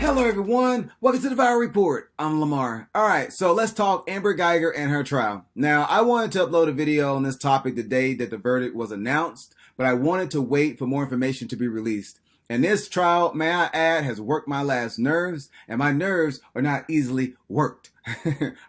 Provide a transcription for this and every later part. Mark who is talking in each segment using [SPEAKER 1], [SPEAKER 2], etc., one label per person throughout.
[SPEAKER 1] Hello everyone, welcome to the Viral Report. I'm Lamar. Alright, so let's talk Amber Guyger and her trial. Now, I wanted to upload a video on this topic the day that the verdict was announced, but I wanted to wait for more information to be released. And this trial, may I add, has worked my last nerves, and my nerves are not easily worked.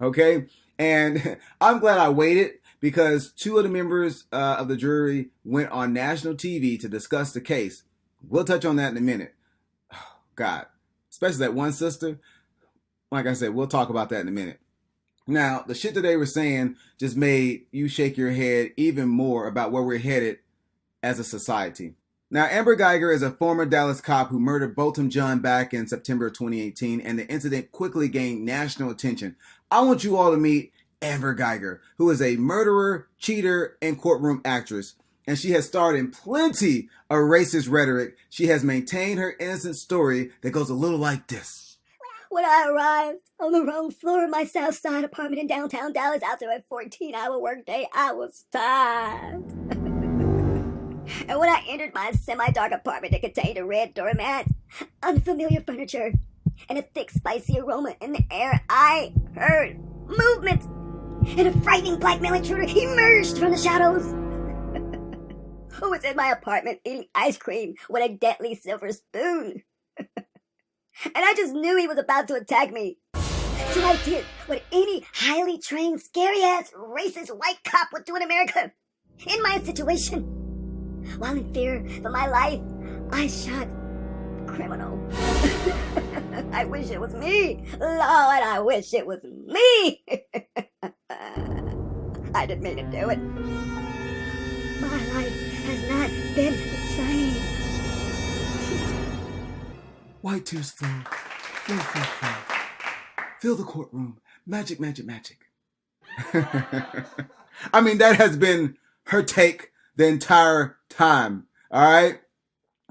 [SPEAKER 1] Okay? And I'm glad I waited because two of the members of the jury went on national TV to discuss the case. We'll touch on that in a minute. Oh, God. Especially that one sister. Like I said, we'll talk about that in a minute. Now, the shit that they were saying just made you shake your head even more about where we're headed as a society. Now, Amber Guyger is a former Dallas cop who murdered Botham Jean back in September 2018, and the incident quickly gained national attention. I want you all to meet Amber Guyger, who is a murderer, cheater, and courtroom actress. And she has starred in plenty of racist rhetoric. She has maintained her innocent story that goes a little like this.
[SPEAKER 2] When I arrived on the wrong floor of my South Side apartment in downtown Dallas after a 14-hour workday, I was tired. And when I entered my semi-dark apartment that contained a red doormat, unfamiliar furniture, and a thick, spicy aroma in the air, I heard movement. And a frightening black male intruder emerged from the shadows. Who was in my apartment eating ice cream with a deadly silver spoon. And I just knew he was about to attack me. So I did what any highly trained, scary-ass, racist white cop would do in America. In my situation, while in fear for my life, I shot the criminal. I wish it was me. Lord, I wish it was me. I didn't mean to do it. My life has not been the same.
[SPEAKER 1] White tears flow, flow, flow, flow. Fill the courtroom. Magic, magic, magic. I mean, that has been her take the entire time. All right?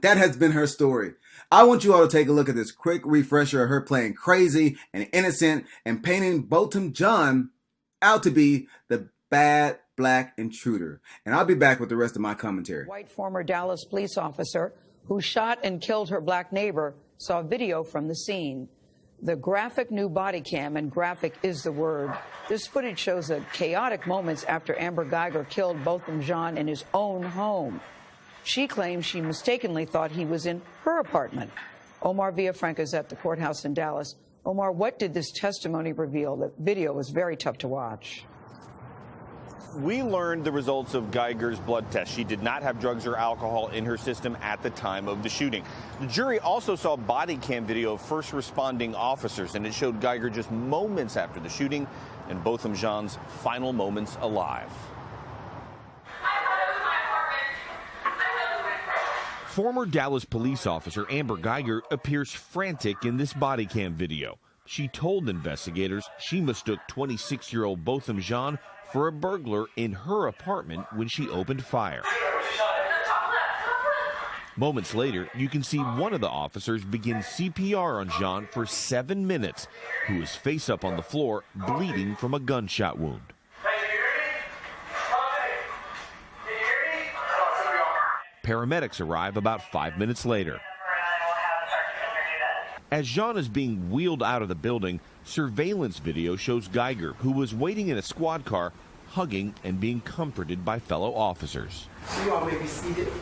[SPEAKER 1] That has been her story. I want you all to take a look at this quick refresher of her playing crazy and innocent and painting Botham Jean out to be the bad black intruder. And I'll be back with the rest of my commentary.
[SPEAKER 3] White former Dallas police officer who shot and killed her black neighbor saw video from the scene. The graphic new body cam, and graphic is the word. This footage shows the chaotic moments after Amber Guyger killed Botham Jean in his own home. She claims she mistakenly thought he was in her apartment. Omar Villafranca is at the courthouse in Dallas. Omar, what did this testimony reveal? The video was very tough to watch.
[SPEAKER 4] We learned the results of Guyger's blood test. She did not have drugs or alcohol in her system at the time of the shooting. The jury also saw body cam video of first responding officers, and it showed Guyger just moments after the shooting and Botham Jean's final moments alive. Former Dallas police officer Amber Guyger appears frantic in this body cam video. She told investigators she mistook 26-year-old Botham Jean for a burglar in her apartment when she opened fire. Moments later, you can see one of the officers begin CPR on Jean for 7 minutes, who is face up on the floor, bleeding from a gunshot wound. Paramedics arrive about 5 minutes later. As Jean is being wheeled out of the building, surveillance video shows Guyger, who was waiting in a squad car, hugging and being comforted by fellow officers.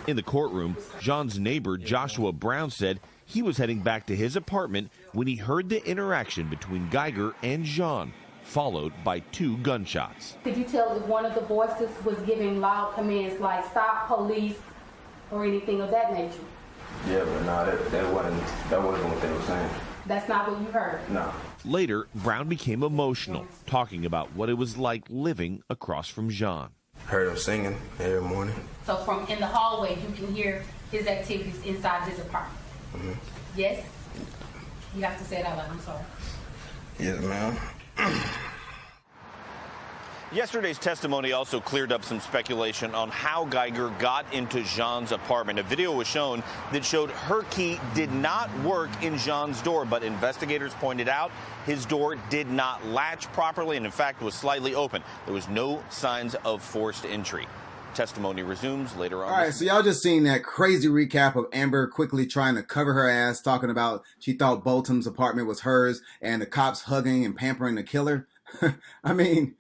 [SPEAKER 4] In the courtroom, Jean's neighbor Joshua Brown said he was heading back to his apartment when he heard the interaction between Guyger and Jean, followed by 2 gunshots.
[SPEAKER 5] Could you tell if one of the voices was giving loud commands like stop, police, or anything of that nature?
[SPEAKER 6] Yeah, but no, that wasn't what they were saying.
[SPEAKER 5] That's not what you heard? No.
[SPEAKER 4] Later, Brown became emotional, talking about what it was like living across from Jean.
[SPEAKER 6] Heard him singing every morning.
[SPEAKER 5] So from in the hallway, you can hear his activities inside his apartment? Mm-hmm. Yes? You have to say it out loud, I'm sorry.
[SPEAKER 6] Yes, ma'am.
[SPEAKER 4] Yesterday's testimony also cleared up some speculation on how Guyger got into Jean's apartment. A video was shown that showed her key did not work in Jean's door, but investigators pointed out his door did not latch properly and, in fact, was slightly open. There was no signs of forced entry. Testimony resumes later on.
[SPEAKER 1] All right, so y'all just seen that crazy recap of Amber quickly trying to cover her ass, talking about she thought Botham's apartment was hers and the cops hugging and pampering the killer. I mean,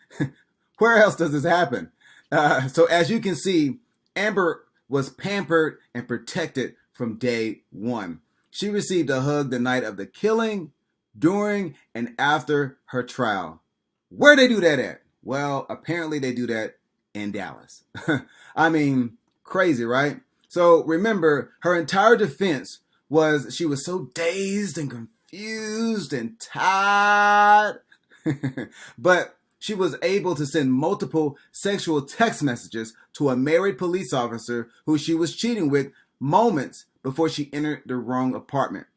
[SPEAKER 1] where else does this happen? So as you can see, Amber was pampered and protected from day one. She received a hug the night of the killing, during, and after her trial. Where they do that at? Well, apparently they do that in Dallas. I mean, crazy, right? So remember, her entire defense was she was so dazed and confused and tired. But she was able to send multiple sexual text messages to a married police officer who she was cheating with moments before she entered the wrong apartment.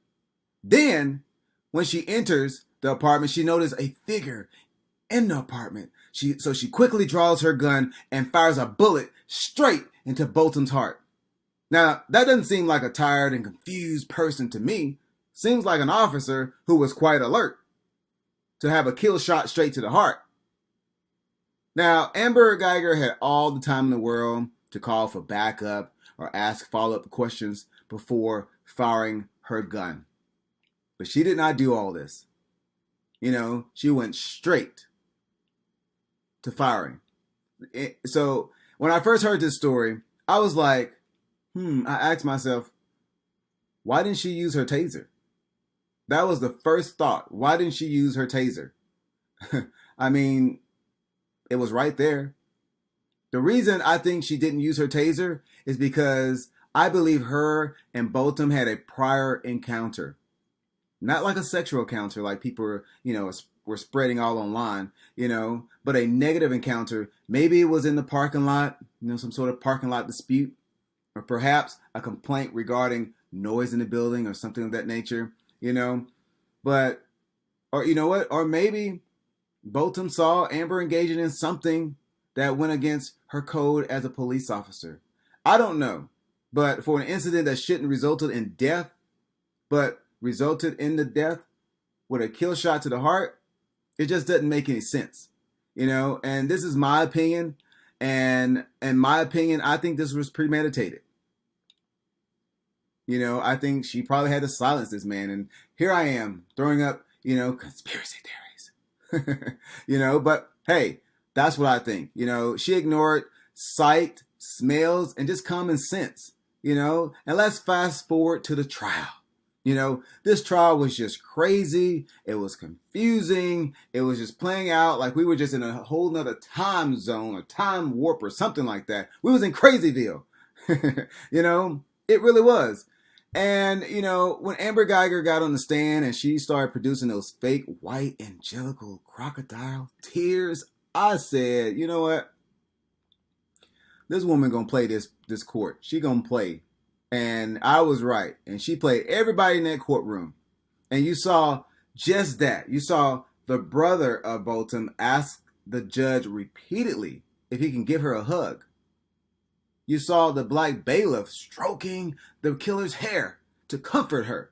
[SPEAKER 1] Then, when she enters the apartment, she noticed a figure in the apartment. So she quickly draws her gun and fires a bullet straight into Botham's heart. Now, that doesn't seem like a tired and confused person to me. Seems like an officer who was quite alert to have a kill shot straight to the heart. Now, Amber Guyger had all the time in the world to call for backup or ask follow-up questions before firing her gun. But she did not do all this. You know, she went straight to firing. So when I first heard this story, I was like, I asked myself, why didn't she use her taser? That was the first thought. Why didn't she use her taser? I mean, it was right there. The reason I think she didn't use her taser is because I believe her and Botham had a prior encounter. Not like a sexual encounter like people were spreading all online, but a negative encounter. Maybe it was in the parking lot, some sort of parking lot dispute, or perhaps a complaint regarding noise in the building or something of that nature, But, or you know what? Or maybe Botham saw Amber engaging in something that went against her code as a police officer. I don't know. But for an incident that shouldn't resulted in death, but resulted in the death with a kill shot to the heart, it just doesn't make any sense, and this is my opinion, and in my opinion, I think this was premeditated. I think she probably had to silence this man, and here I am throwing up, conspiracy theories, but hey, that's what I think. She ignored sight, smells, and just common sense, and let's fast forward to the trial. This trial was just crazy. It was confusing. It was just playing out like we were just in a whole nother time zone or time warp or something like that. We was in Crazyville. It really was. And, when Amber Guyger got on the stand and she started producing those fake white angelical crocodile tears, I said, you know what? This woman gonna play this court. She gonna play. And I was right. And she played everybody in that courtroom. And you saw just that. You saw the brother of Botham ask the judge repeatedly if he can give her a hug. You saw the black bailiff stroking the killer's hair to comfort her.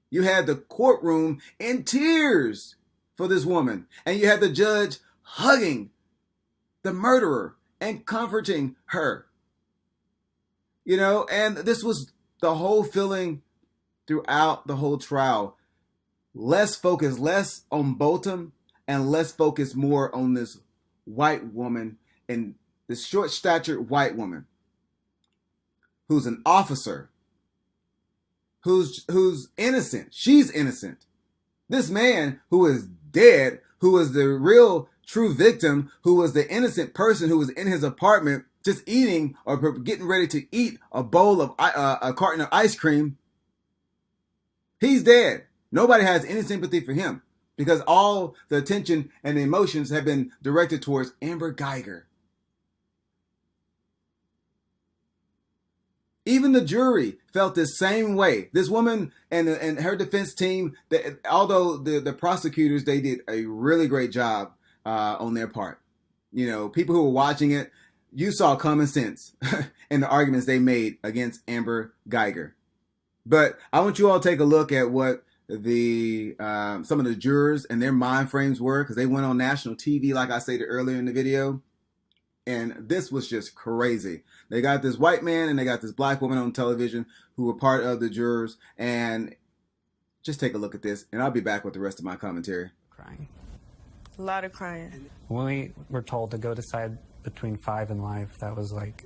[SPEAKER 1] You had the courtroom in tears for this woman. And you had the judge hugging the murderer and comforting her. And this was the whole feeling throughout the whole trial. Less focus, less on Botham, and less focus more on this white woman, and this short-statured white woman who's an officer, who's innocent. She's innocent. This man who is dead, who was the real true victim, who was the innocent person who was in his apartment just eating or getting ready to eat a bowl of a carton of ice cream. He's dead. Nobody has any sympathy for him because all the attention and the emotions have been directed towards Amber Guyger. Even the jury felt the same way. This woman and her defense team, although the prosecutors, they did a really great job on their part. People who were watching it, you saw common sense in the arguments they made against Amber Guyger. But I want you all to take a look at what some of the jurors and their mind frames were, because they went on national TV, like I stated earlier in the video. And this was just crazy. They got this white man and they got this black woman on television who were part of the jurors. And just take a look at this, and I'll be back with the rest of my commentary.
[SPEAKER 7] Crying.
[SPEAKER 8] A lot of crying.
[SPEAKER 7] When we were told to go decide between 5 and life, that was like,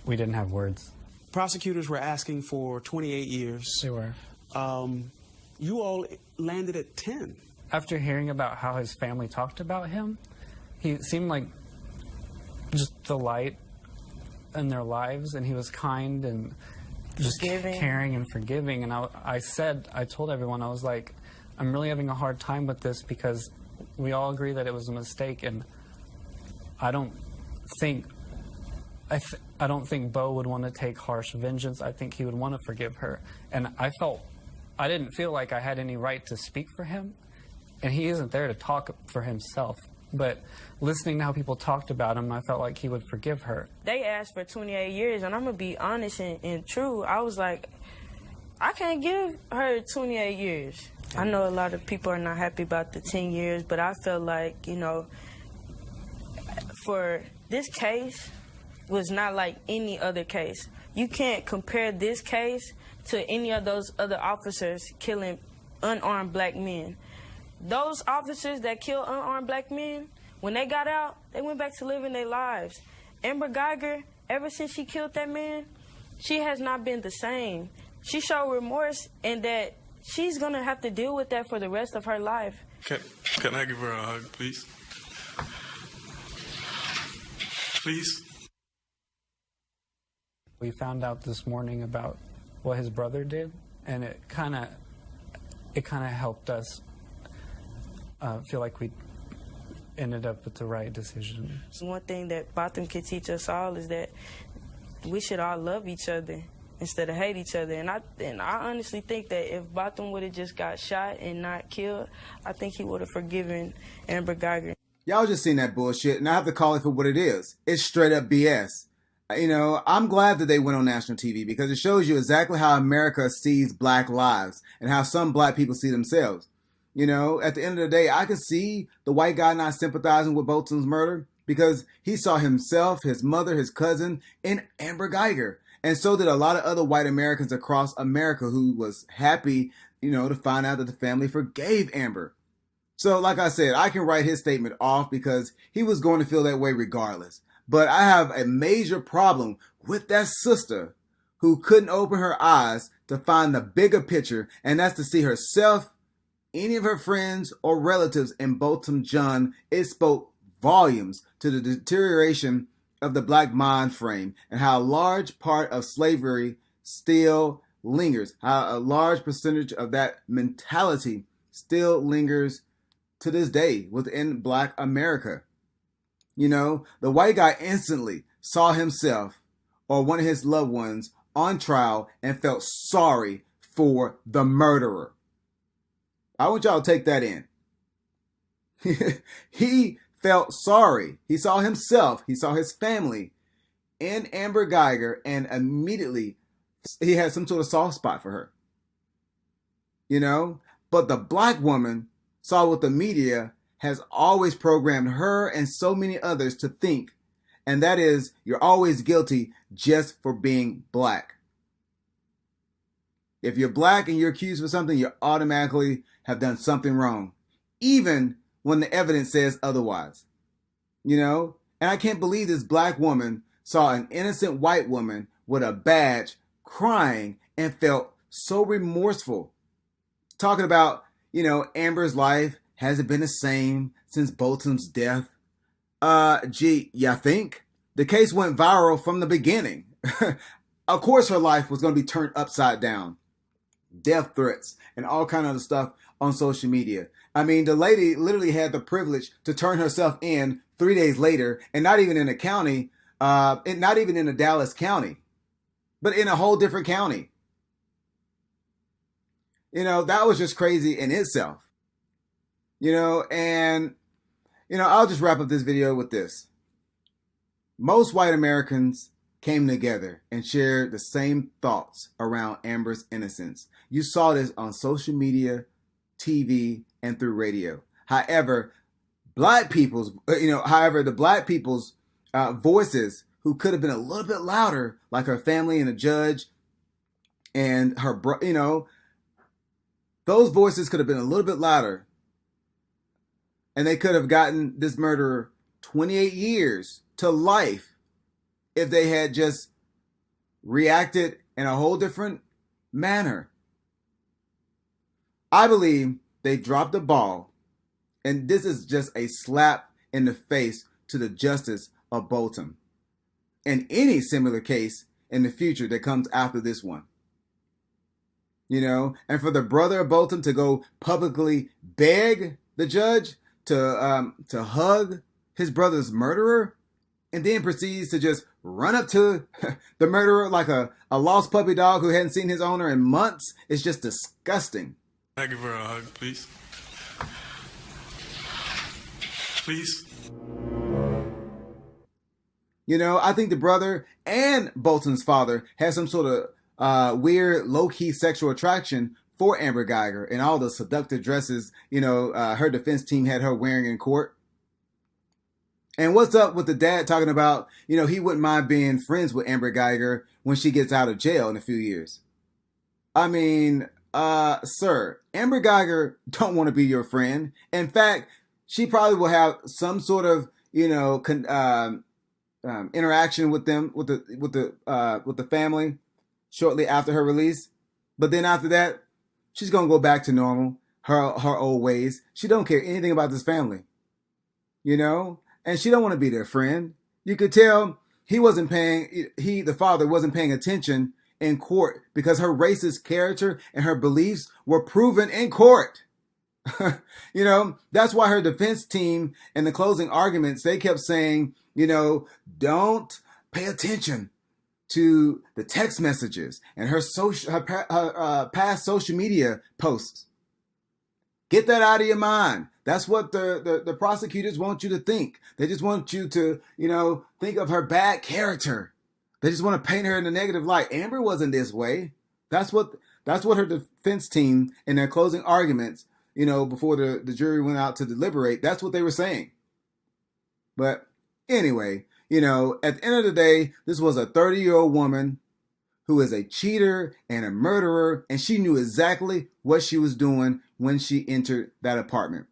[SPEAKER 7] we didn't have words.
[SPEAKER 9] Prosecutors were asking for 28 years.
[SPEAKER 7] They were.
[SPEAKER 9] You all landed at 10.
[SPEAKER 7] After hearing about how his family talked about him, he seemed like just the light in their lives, and he was kind and just caring and forgiving. And I told everyone, I was like, I'm really having a hard time with this because we all agree that it was a mistake, and I don't think Bo would want to take harsh vengeance. I think he would want to forgive her. And I didn't feel like I had any right to speak for him, and he isn't there to talk for himself. But listening to how people talked about him, I felt like he would forgive her.
[SPEAKER 8] They asked for 28 years, and I'm going to be honest and true. I was like, I can't give her 28 years. I know a lot of people are not happy about the 10 years, but I felt like, you know, for this case was not like any other case. You can't compare this case to any of those other officers killing unarmed black men. Those officers that kill unarmed black men, when they got out, they went back to living their lives. Amber Guyger, ever since she killed that man, she has not been the same. She showed remorse, and that she's going to have to deal with that for the rest of her life.
[SPEAKER 10] Can I give her a hug, please? Please?
[SPEAKER 7] We found out this morning about what his brother did, and it kind of helped us feel like we ended up with the right decision.
[SPEAKER 8] One thing that Botham can teach us all is that we should all love each other instead of hate each other. And I honestly think that if Botham would have just got shot and not killed, I think he would have forgiven Amber Guyger.
[SPEAKER 1] Y'all just seen that bullshit, and I have to call it for what it is. It's straight up BS. You know, I'm glad that they went on national TV because it shows you exactly how America sees black lives and how some black people see themselves. You know, at the end of the day, I could see the white guy not sympathizing with Botham's murder because he saw himself, his mother, his cousin in Amber Guyger. And so did a lot of other white Americans across America who was happy, you know, to find out that the family forgave Amber. So like I said, I can write his statement off because he was going to feel that way regardless. But I have a major problem with that sister who couldn't open her eyes to find the bigger picture, and that's to see herself, any of her friends or relatives in Botham Jean. It spoke volumes to the deterioration of the black mind frame and how a large part of slavery still lingers, how a large percentage of that mentality still lingers to this day within black America. You know, the white guy instantly saw himself or one of his loved ones on trial and felt sorry for the murderer. I want y'all to take that in. He felt sorry. He saw himself. He saw his family in Amber Guyger, and immediately he had some sort of soft spot for her. You know, but the black woman saw what the media has always programmed her and so many others to think, and that is, you're always guilty just for being black. If you're black and you're accused of something, you automatically have done something wrong, even when the evidence says otherwise. You know, and I can't believe this black woman saw an innocent white woman with a badge crying and felt so remorseful. Talking about, you know, Amber's life hasn't been the same since Botham's death. Gee, ya think? The case went viral from the beginning. Of course her life was going to be turned upside down. Death threats and all kind of other stuff on social media. I mean, the lady literally had the privilege to turn herself in 3 days later, and not even in a county, not even in a Dallas county, but in a whole different county. You know, that was just crazy in itself. You know, and, you know, I'll just wrap up this video with this. Most white Americans came together and shared the same thoughts around Amber's innocence. You saw this on social media, TV, and through radio. However, the black people's voices who could have been a little bit louder, like her family and the judge and her those voices could have been a little bit louder, and they could have gotten this murderer 28 years to life if they had just reacted in a whole different manner. I believe they dropped the ball, and this is just a slap in the face to the justice of Botham and any similar case in the future that comes after this one. And for the brother of Botham to go publicly beg the judge to hug his brother's murderer, and then proceeds to just run up to the murderer like a lost puppy dog who hadn't seen his owner in months, is just disgusting.
[SPEAKER 10] Can I give her a hug, please? Please?
[SPEAKER 1] I think the brother and Bolton's father had some sort of weird, low-key sexual attraction for Amber Guyger and all the seductive dresses, her defense team had her wearing in court. And what's up with the dad talking about, he wouldn't mind being friends with Amber Guyger when she gets out of jail in a few years. I mean, sir, Amber Guyger don't want to be your friend. In fact, she probably will have some sort of, interaction with them, with the family shortly after her release. But then after that, she's gonna go back to normal, her old ways. She don't care anything about this family, and she don't want to be their friend. You could tell the father wasn't paying attention in court because her racist character and her beliefs were proven in court. That's why her defense team in the closing arguments, they kept saying, don't pay attention to the text messages and her past social media posts. Get that out of your mind. That's what the prosecutors want you to think. They just want you to, think of her bad character. They just want to paint her in a negative light. Amber wasn't this way. That's what her defense team in their closing arguments, before the jury went out to deliberate, that's what they were saying. But anyway, at the end of the day, this was a 30-year-old woman who is a cheater and a murderer, and she knew exactly what she was doing when she entered that apartment.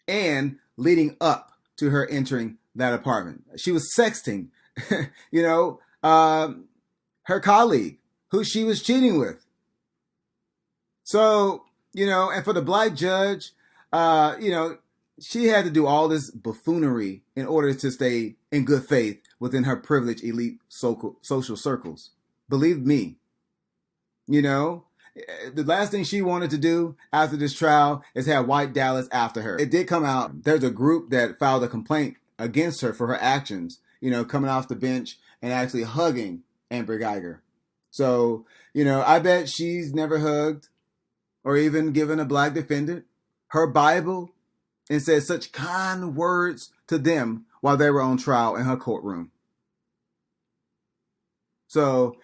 [SPEAKER 1] And leading up to her entering that apartment, she was sexting, her colleague who she was cheating with. So, and for the black judge, she had to do all this buffoonery in order to stay in good faith within her privileged elite social circles. Believe me, the last thing she wanted to do after this trial is have white Dallas after her. It did come out. There's a group that filed a complaint against her for her actions, coming off the bench and actually hugging Amber Guyger. So, I bet she's never hugged or even given a black defendant her Bible and said such kind words to them while they were on trial in her courtroom. So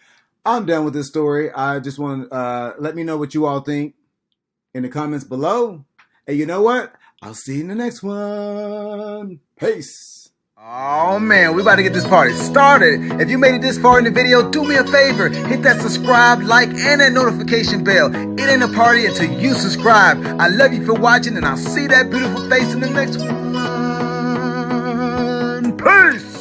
[SPEAKER 1] I'm done with this story. I just want to let me know what you all think in the comments below. And you know what? I'll see you in the next one. Peace. Oh man, we about to get this party started. If you made it this far in the video, do me a favor. Hit that subscribe, like, and that notification bell. It ain't a party until you subscribe. I love you for watching, and I'll see that beautiful face in the next one. Peace.